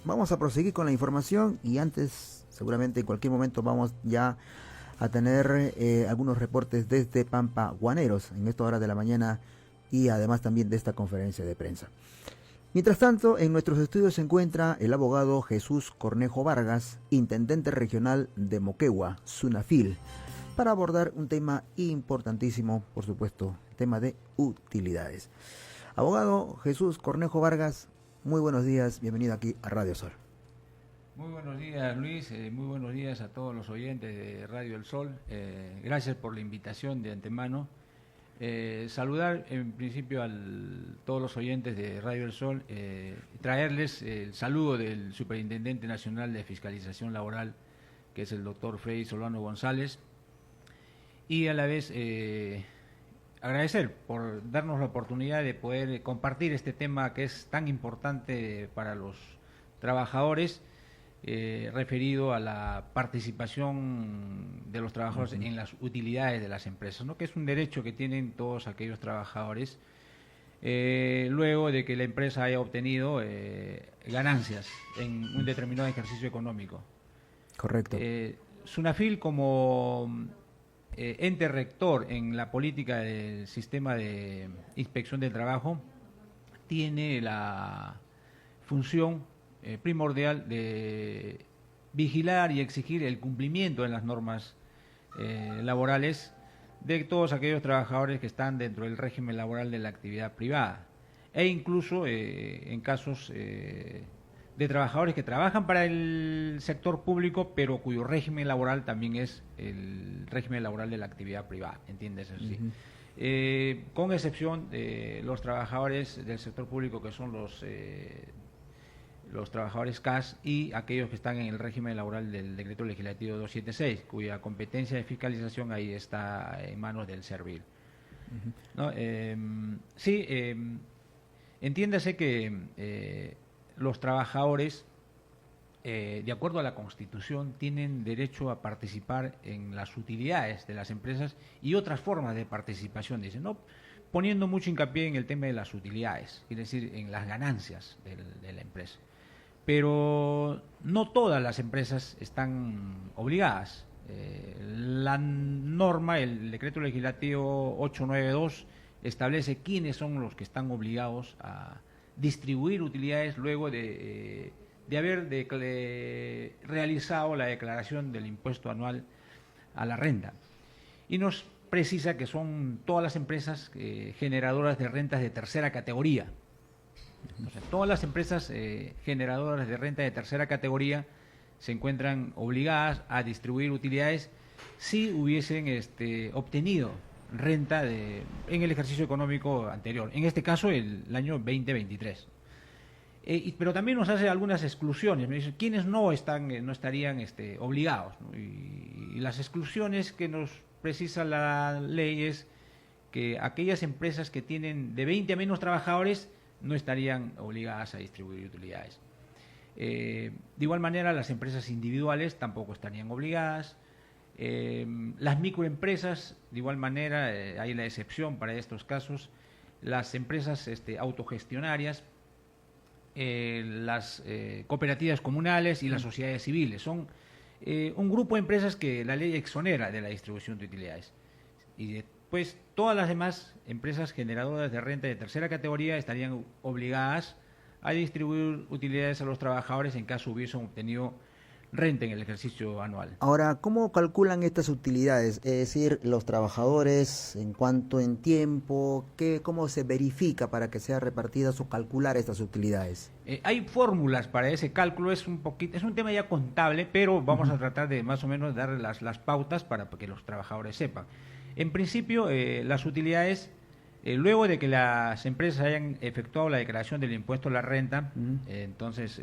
vamos a proseguir con la información y antes, seguramente en cualquier momento vamos ya a tener algunos reportes desde Pampa Guaneros en esta hora de la mañana y además también de esta conferencia de prensa. Mientras tanto, en nuestros estudios se encuentra el abogado Jesús Cornejo Vargas, intendente regional de Moquegua, Sunafil, para abordar un tema importantísimo, por supuesto, el tema de utilidades. Abogado Jesús Cornejo Vargas, muy buenos días, bienvenido aquí a Radio Sol. Muy buenos días, Luis, muy buenos días a todos los oyentes de Radio El Sol. Gracias por la invitación de antemano. Saludar en principio a todos los oyentes de Radio El Sol, traerles el saludo del Superintendente Nacional de Fiscalización Laboral, que es el doctor Freddy Solano González, y a la vez agradecer por darnos la oportunidad de poder compartir este tema que es tan importante para los trabajadores, referido a la participación de los trabajadores en las utilidades de las empresas, ¿no? Que es un derecho que tienen todos aquellos trabajadores luego de que la empresa haya obtenido ganancias en un determinado ejercicio económico. Correcto. Sunafil, como ente rector en la política del sistema de inspección del trabajo, tiene la función primordial de vigilar y exigir el cumplimiento de las normas laborales de todos aquellos trabajadores que están dentro del régimen laboral de la actividad privada e incluso en casos de trabajadores que trabajan para el sector público pero cuyo régimen laboral también es el régimen laboral de la actividad privada, ¿entiendes? Así. Con excepción de los trabajadores del sector público que son los trabajadores CAS y aquellos que están en el régimen laboral del Decreto Legislativo 276, cuya competencia de fiscalización ahí está en manos del Servil. ¿No? Entiéndase que los trabajadores, de acuerdo a la Constitución, tienen derecho a participar en las utilidades de las empresas y otras formas de participación, dicen, ¿no? Poniendo mucho hincapié en el tema de las utilidades, es decir, en las ganancias de la empresa. Pero no todas las empresas están obligadas. La norma, el decreto legislativo 892, establece quiénes son los que están obligados a distribuir utilidades luego de haber realizado la declaración del impuesto anual a la renta. Y nos precisa que son todas las empresas generadoras de rentas de tercera categoría. Entonces, todas las empresas generadoras de renta de tercera categoría se encuentran obligadas a distribuir utilidades si hubiesen obtenido renta en el ejercicio económico anterior, en este caso el año 2023. Pero también nos hace algunas exclusiones, ¿no? Dice, ¿quiénes no estarían obligados, ¿no? Y las exclusiones que nos precisa la ley es que aquellas empresas que tienen de 20 a menos trabajadores no estarían obligadas a distribuir utilidades. De igual manera, las empresas individuales tampoco estarían obligadas. Las microempresas, de igual manera, hay la excepción para estos casos. Las empresas autogestionarias, las cooperativas comunales y las sociedades civiles. Son un grupo de empresas que la ley exonera de la distribución de utilidades. Y después, todas las demás empresas generadoras de renta de tercera categoría estarían obligadas a distribuir utilidades a los trabajadores en caso hubiesen obtenido renta en el ejercicio anual. Ahora, ¿cómo calculan estas utilidades? Es decir, los trabajadores, ¿en cuánto en tiempo? ¿Cómo se verifica para que sea repartidas o calcular estas utilidades? Hay fórmulas para ese cálculo, es un tema ya contable, pero vamos a tratar de más o menos dar las pautas para que los trabajadores sepan. En principio, las utilidades, luego de que las empresas hayan efectuado la declaración del impuesto a la renta, entonces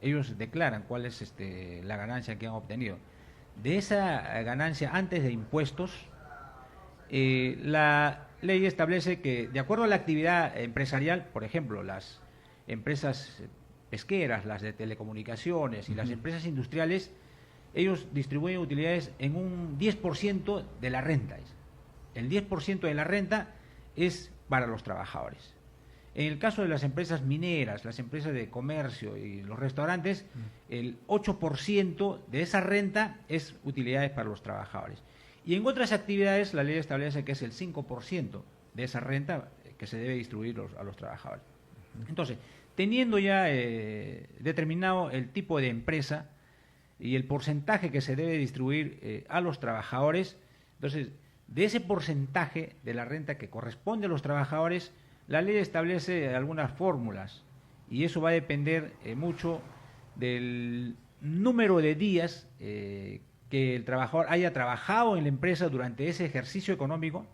ellos declaran cuál es la ganancia que han obtenido. De esa ganancia antes de impuestos, la ley establece que, de acuerdo a la actividad empresarial, por ejemplo, las empresas pesqueras, las de telecomunicaciones y las empresas industriales, ellos distribuyen utilidades en un 10% de la renta. El 10% de la renta es para los trabajadores. En el caso de las empresas mineras, las empresas de comercio y los restaurantes, el 8% de esa renta es utilidades para los trabajadores. Y en otras actividades la ley establece que es el 5% de esa renta que se debe distribuir a los trabajadores. Entonces, teniendo ya determinado el tipo de empresa y el porcentaje que se debe distribuir a los trabajadores, entonces, de ese porcentaje de la renta que corresponde a los trabajadores, la ley establece algunas fórmulas y eso va a depender mucho del número de días que el trabajador haya trabajado en la empresa durante ese ejercicio económico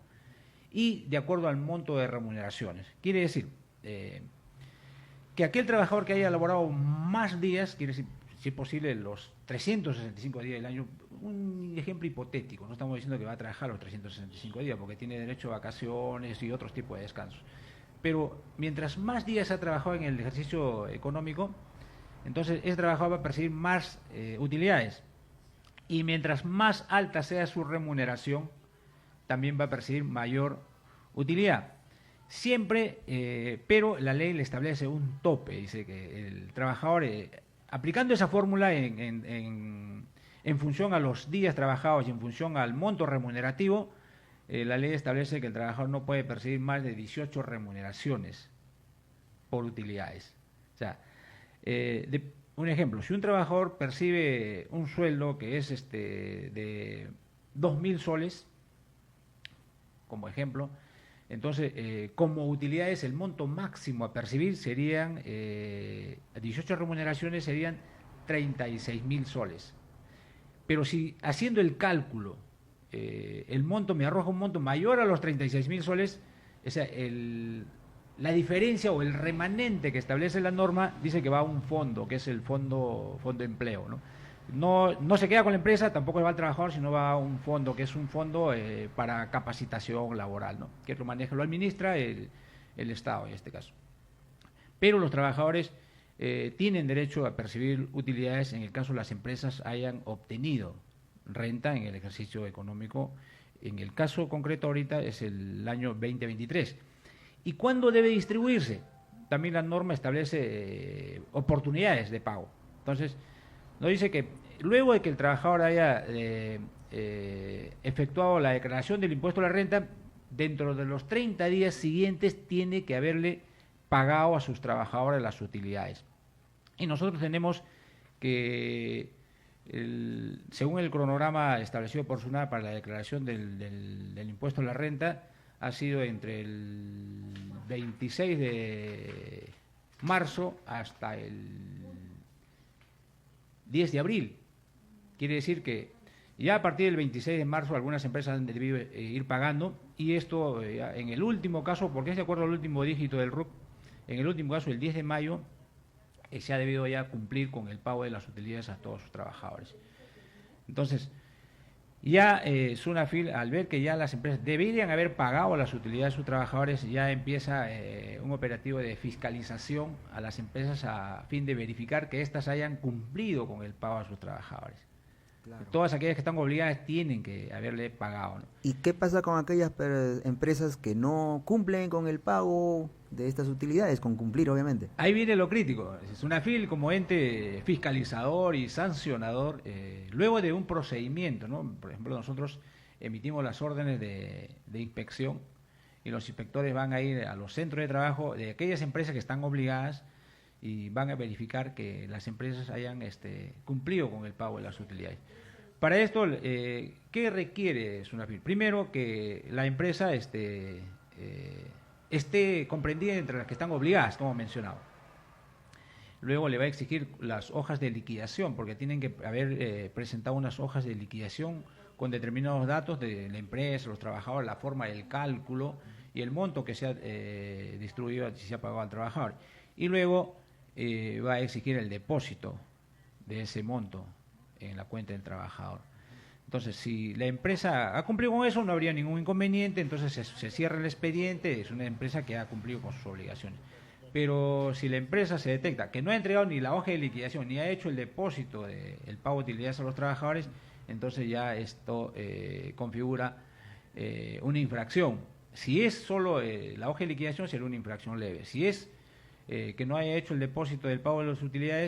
y de acuerdo al monto de remuneraciones. Quiere decir que aquel trabajador que haya elaborado más días, quiere decir, si es posible, los 365 días del año, un ejemplo hipotético, no estamos diciendo que va a trabajar los 365 días porque tiene derecho a vacaciones y otros tipos de descansos. Pero mientras más días ha trabajado en el ejercicio económico, entonces ese trabajador va a percibir más utilidades. Y mientras más alta sea su remuneración, también va a percibir mayor utilidad. Siempre, pero la ley le establece un tope, dice que el trabajador, aplicando esa fórmula en función a los días trabajados y en función al monto remunerativo, la ley establece que el trabajador no puede percibir más de 18 remuneraciones por utilidades. O sea, un ejemplo, si un trabajador percibe un sueldo que es de 2.000 soles, como ejemplo, entonces como utilidades el monto máximo a percibir serían, 18 remuneraciones serían 36.000 soles. Pero si haciendo el cálculo, el monto me arroja un monto mayor a los 36.000 soles, o sea, la diferencia o el remanente que establece la norma dice que va a un fondo, que es el fondo de empleo, ¿no? No se queda con la empresa, tampoco va al trabajador, sino va a un fondo, que es un fondo para capacitación laboral, ¿no? Que lo maneja, lo administra el Estado en este caso. Pero los trabajadores tienen derecho a percibir utilidades en el caso las empresas hayan obtenido renta en el ejercicio económico. En el caso concreto ahorita es el año 2023. ¿Y cuándo debe distribuirse? También la norma establece oportunidades de pago. Entonces, nos dice que luego de que el trabajador haya efectuado la declaración del impuesto a la renta, dentro de los 30 días siguientes tiene que haberle pagado a sus trabajadores las utilidades. Y nosotros tenemos que, según el cronograma establecido por SUNAT para la declaración del impuesto a la renta, ha sido entre el 26 de marzo hasta el 10 de abril. Quiere decir que ya a partir del 26 de marzo algunas empresas han debido ir pagando, y esto en el último caso, porque es de acuerdo al último dígito del RUC, en el último caso, el 10 de mayo, se ha debido ya cumplir con el pago de las utilidades a todos sus trabajadores. Entonces, ya SUNAFIL, al ver que ya las empresas deberían haber pagado las utilidades de sus trabajadores, ya empieza un operativo de fiscalización a las empresas a fin de verificar que éstas hayan cumplido con el pago a sus trabajadores. Claro. Todas aquellas que están obligadas tienen que haberle pagado, ¿no? ¿Y qué pasa con aquellas empresas que no cumplen con el pago de estas utilidades, con cumplir obviamente? Ahí viene lo crítico. SUNAFIL, como ente fiscalizador y sancionador, luego de un procedimiento, ¿no? Por ejemplo, nosotros emitimos las órdenes de inspección y los inspectores van a ir a los centros de trabajo de aquellas empresas que están obligadas y van a verificar que las empresas hayan cumplido con el pago de las utilidades. Para esto, ¿qué requiere SUNAFIL? Primero, que la empresa esté comprendida entre las que están obligadas, como mencionado. Luego le va a exigir las hojas de liquidación, porque tienen que haber presentado unas hojas de liquidación con determinados datos de la empresa, los trabajadores, la forma del cálculo y el monto que se ha distribuido, si se ha pagado al trabajador. Y luego va a exigir el depósito de ese monto en la cuenta del trabajador. Entonces, si la empresa ha cumplido con eso, no habría ningún inconveniente, entonces se cierra el expediente, es una empresa que ha cumplido con sus obligaciones. Pero si la empresa se detecta que no ha entregado ni la hoja de liquidación, ni ha hecho el depósito del pago de utilidades a los trabajadores, entonces ya esto configura una infracción. Si es solo la hoja de liquidación, será una infracción leve. Si es que no haya hecho el depósito del pago de las utilidades,